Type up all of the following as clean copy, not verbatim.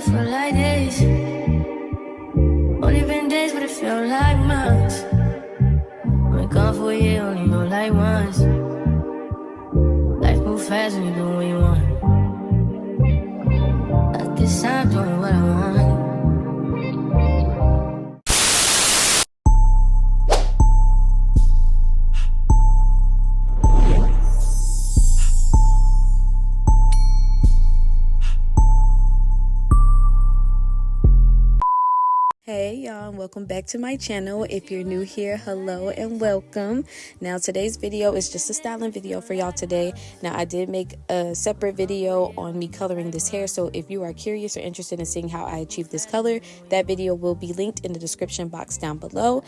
it felt like days. Only been days, but it felt like months. Been gone for a year, only know like once. Life move fast when you do what you want. At this time, doing what I want. Hey y'all, and welcome back to my channel. If you're new here, hello and welcome. Now today's video is just a styling video for y'all today. Now I did make a separate video on me coloring this hair, so if you are curious or interested in seeing how I achieved this color, that video will be linked in the description box down below.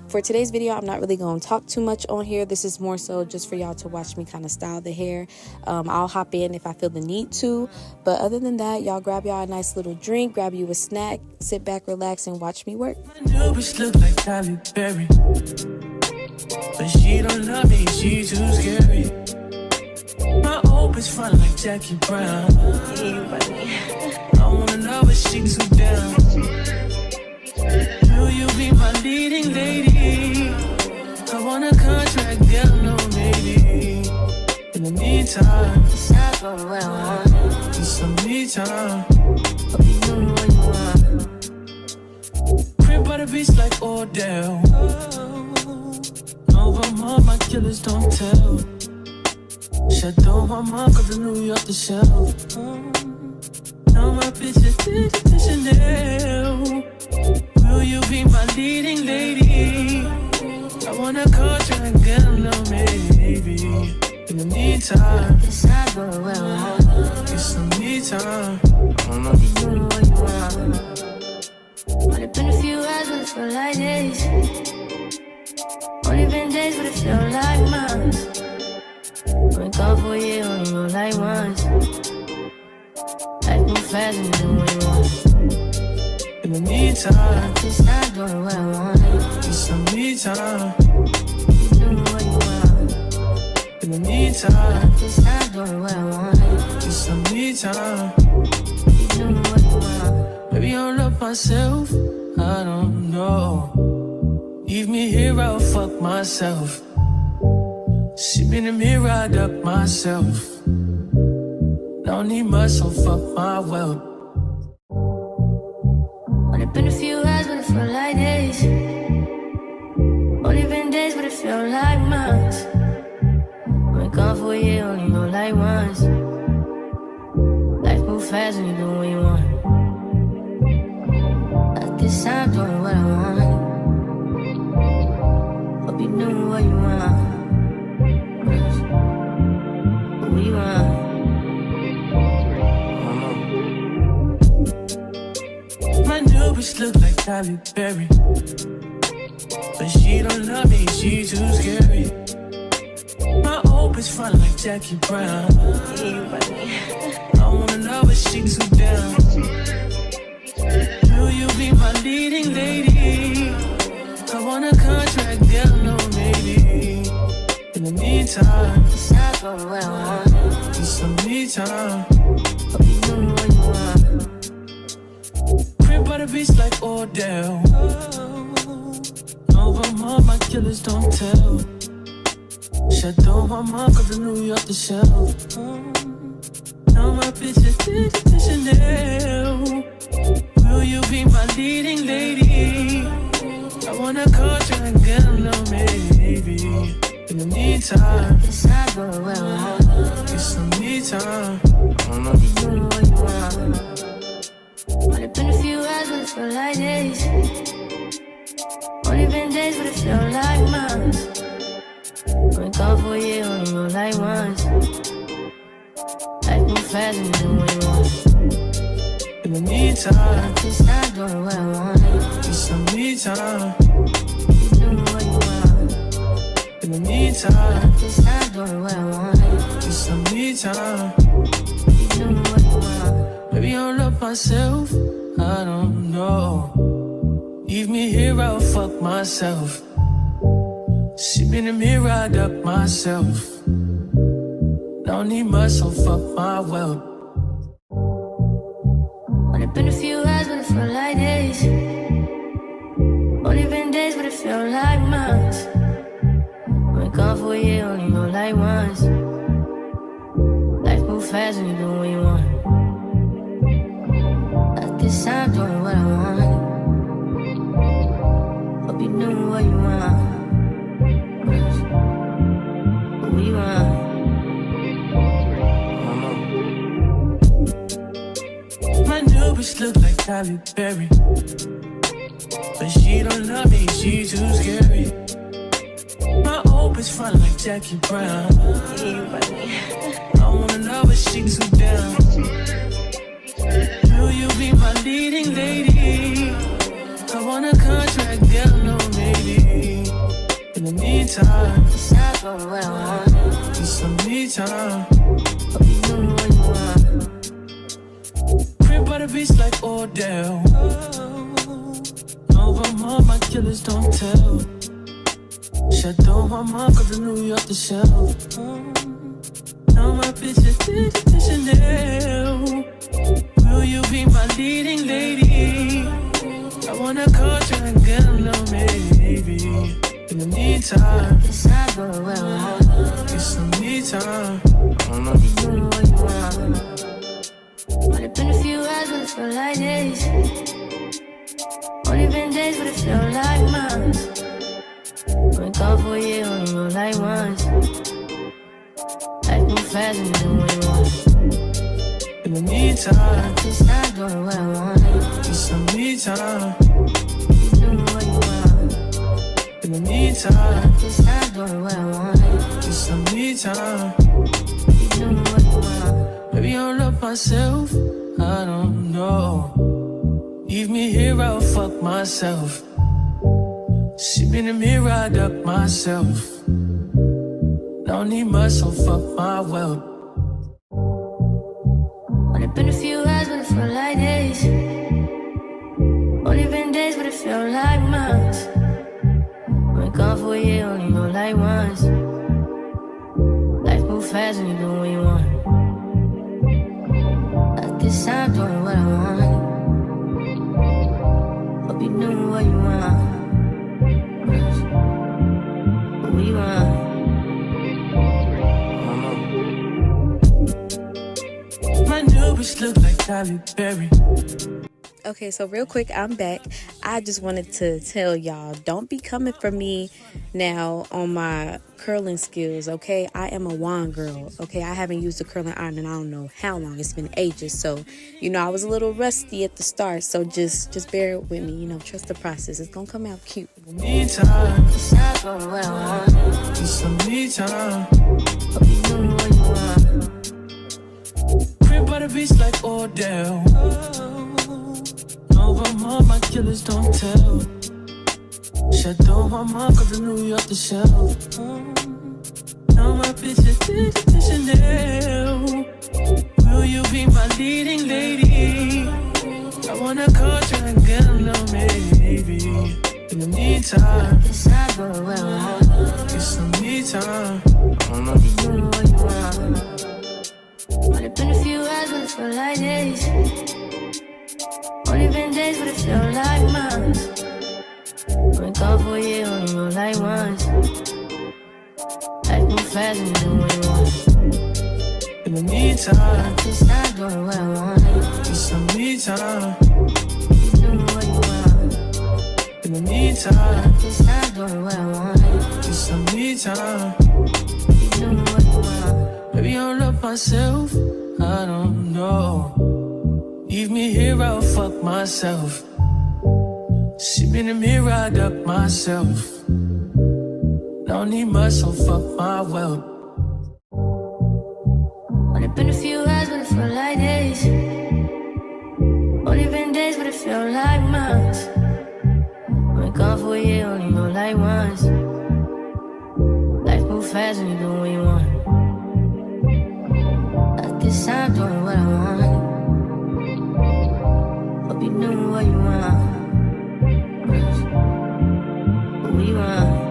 For today's video, I'm not really going to talk too much on here. This is more so just for y'all to watch me kind of style the hair. I'll hop in if I feel the need to. But other than that, y'all grab y'all a nice little drink, grab you a snack, sit back, relax, and watch me work. My new bitch look like Halle Berry, but she don't love me, she too scary. My old bitch front like Jackie Brown. I wanna know if she too down. Will you be my leading lady? I want a contract, girl, no maybe. In the meantime, Decide for what I want. need some me time. Hope you do what you want. Crib by the beach like Odell. Over more, my killers don't tell. Shadow my mark of the New York the shelf. Now my bitch is Chanel. Will you be my leading lady? I want a contract, girl, no maybe. In the meantime, Decide for what I want. get some me time. Hope you do what you want. Only been a few hours, but it felt like days. Only been days, but it felt like months. Been gone for a year, only know like once. Life move fast when you do what you want. In the meantime, Just not doing what I want. get some me time. You do what you want. In the meantime, Just not doing what I want. get some me time. You do what you want. Maybe I don't love myself, I don't know. Leave me here, I'll fuck myself. See me in the mirror, I duck myself. Don't need much, so fuck my wealth. Only been a few hours, but it felt like days. Only been days, but it felt like months. Been gone for a year, only know like once. Life move fast when you do what you want. At this time, doing what I want. Hope you do what you want. What you want. My new bitch look like Halle Berry, but she don't love me, she too scary. My old bitch front like Jackie Brown. I wanna know if she too down. Will you be my leading lady? I want a contract, girl, no maybe. In the meantime, Decide for what I want. get some me time. Hope you do what you want. Crib by the beach like Odell. Over more, my killers don't tell. Shadow my mark of the New York the shelf. Now my bitch is Chanel. Will you be my leading lady? I want a contract, girl, no maybe. In the meantime, Decide for what I want. get some me time. Hope you do what you want. Only been a few hours, but it felt like days. Only been days, but it felt like months. Been gone for a year, only know like once. Life move fast when you do what you want. In the meantime, Just not doing what I want. get some me time. You do what you want. In the meantime, Just not doing what I want. get some me time. You do what you want. Maybe I don't love myself, I don't know. Leave me here, I'll fuck myself. See me in the mirror, I duck myself. Don't need much, so fuck my wealth. gone for a year, only know like once. Life move fast when you do what you want. At this time, doing what I want. Hope you doing what you want. What we want. My new bitch look like Halle Berry, but she don't love me, she too scary. My old bitch front like Jackie Brown. I wanna know if she too down. Will you be my leading lady? I want a contract, girl, no maybe. In the meantime, It's not going what I want. need some me time. Hope you doing what you want. Crib by the beach like Odell. Over all my killers don't tell. Shadow my mark of the New York the shelf. Now my bitch is Chanel. Will you be my leading lady? I want a contract, girl, no maybe. In the meantime, It's not going what I want. get some me time. Hope you doing what you want. Only been a few hours, but it feel like days. Only been days, but it feel like months. Been gone for a year, only know like once. Life move fast when you do what you want. In the meantime, It's not doing what I want. get some me time. You doing what you want. In the meantime, It's not doing what I want. get some me time. You doing what you want. Maybe I don't love myself, I don't know. Leave me here, I'll fuck myself. See me in the mirror, I duck myself. Don't need much, so fuck my wealth. Only been a few hours, but it feel like days. Only been days, but it feel like months. Been gone for a year, only know like once. Life move fast when you do what you want. At this time, doing what I want. Hope you doing what you want. What we want. My new bitch look like Halle Berry. Okay, so real quick, I'm back. I just wanted to tell y'all, don't be coming for me now on my curling skills, okay? I am a wand girl, okay? I haven't used a curling iron in I don't know how long. It's been ages. So, you know, I was a little rusty at the start. So just bear with me, you know, trust the process. It's gonna come out cute. Meantime, It's not going what I want. get some me time. Hope you doing what you want. Crib by the beach like Odell. Over all my killers don't tell. Shadow my mark of the New York the shelf. Now my bitch is Chanel. Will you be my leading lady? I want a contract, girl, no maybe. In the meantime, It's not going what I want. get some me time. Hope you doing what you want. Only been a few hours, but it feel like days. Only been days, but it feel like months. Been gone for a year, only know like once. Life move fast when you do what you want. In the meantime, It's not doing what I want. get some me time. You doing what you want. In the meantime, It's not doing what I want. get some me time. You doing what you want. Maybe I don't love myself, I don't know. Leave me here, I'll fuck myself. See me in the mirror, I duck myself. Don't need much, so fuck my wealth. Only been a few hours, but it feel like days. Only been days, but it feel like months. Been gone for a year, only know like once. Life move fast when you do what you want. At this time, doing what I want. Hope you doing what you want. What we want.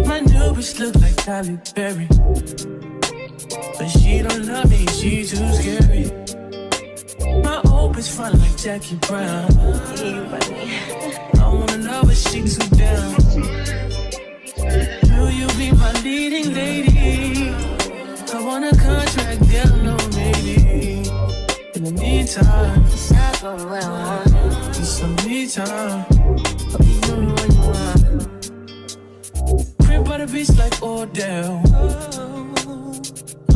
My new bitch look like Halle Berry, but she don't love me, she too scary. My old bitch fine like Jackie Brown. I wanna know if she too down. Will you be my leading lady? I want a contract, girl, no maybe. In the meantime, It's not going where I want. need some me time. Hope you know what you want. Crib by the beach like Odell.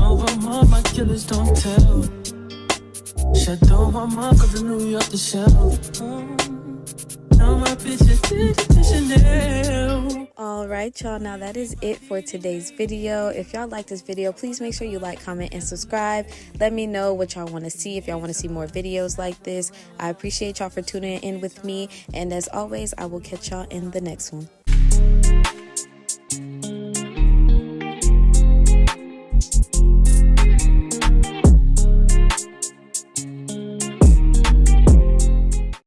Over my killers don't tell. Shadow my mark of the New York the shelf. Now my bitches did to Chanel. Alright y'all, now that is it for today's video. If y'all like this video, please make sure you like, comment, and subscribe. Let me know what y'all want to see, if y'all want to see more videos like this. I appreciate y'all for tuning in with me, and as always, I will catch y'all in the next one.